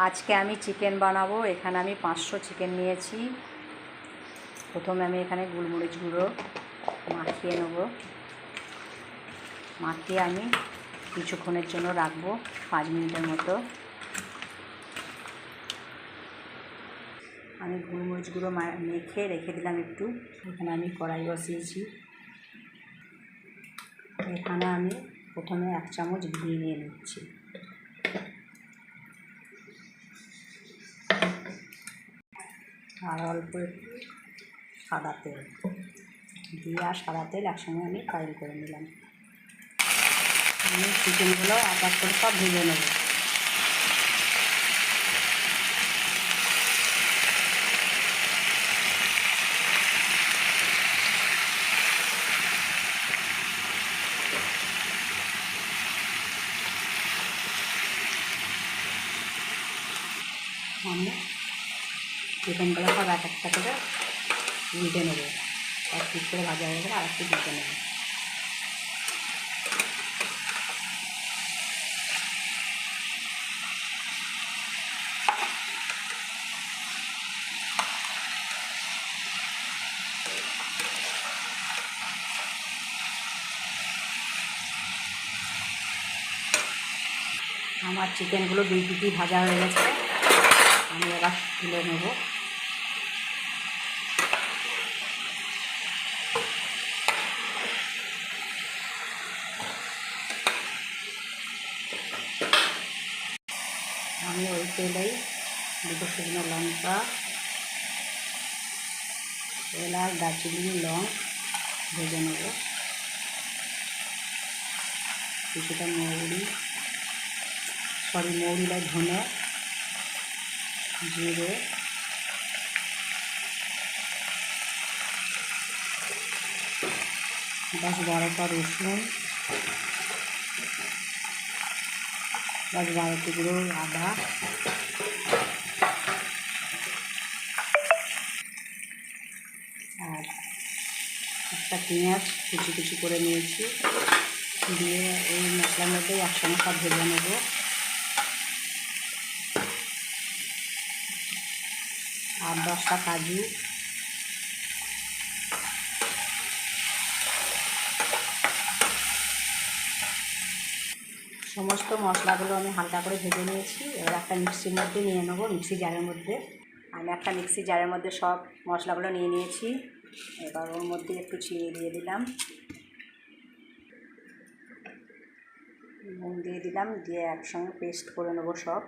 আজকে আমি চিকেন বানাবো। এখানে আমি 500 চিকেন নিয়েছি। প্রথমে আমি এখানে গোলমরিচ গুঁড়ো মাখিয়ে নেব। মাখিয়ে আমি কিছুক্ষণের জন্য রাখবো, 5 মিনিটের মতো। আমি গোলমরিচ গুঁড়ো মেখে রেখে দিলাম একটু। এখানে আমি কড়াই বসিয়েছি। এখানে আমি প্রথমে 1 চামচ ঘি নিয়ে নিচ্ছি। আর অল্প একটু সাদা তেল, ঘি আর সাদা তেল একসঙ্গে আমি ফ্রাই করে নিলাম। আমি চিকেনগুলো এক এক করে সব ভেজে নেব। আমি চিকেনগুলো সব এক একটা করে উল্টে নেবো। এক পিস করে ভাজা হয়ে গেলে আর একটু উল্টে নেব। আমার চিকেনগুলো 2 পিঠই ভাজা হয়ে গেছে। আমি এবার তুলে নেব। আমি ওই তেলেই 2 শুকনো লঙ্কা, এলাচ, দারচিনি, লং ভেজে নেব। কিছুটা মৌরি ধনে, জিরে, 10-12টা রসুন, 10-12 টুকরো আদা, আর একটা পেঁয়াজ কুচি কুচি করে নিয়েছি। দিয়ে এই মশলার মধ্যে একসঙ্গে সব ভেজে নেব। আর 10টা কাজু, সমস্ত মশলাগুলো আমি হালকা করে ভেজে নিয়েছি। এবার একটা মিক্সির মধ্যে নিয়ে নেব, মিক্সি জারের মধ্যে। আমি একটা মিক্সি জারের মধ্যে সব মশলাগুলো নিয়ে নিয়েছি। এবার ওর মধ্যে একটু চিনি দিয়ে দিলাম, নুন দিয়ে দিলাম, দিয়ে একসঙ্গে পেস্ট করে নেব সব।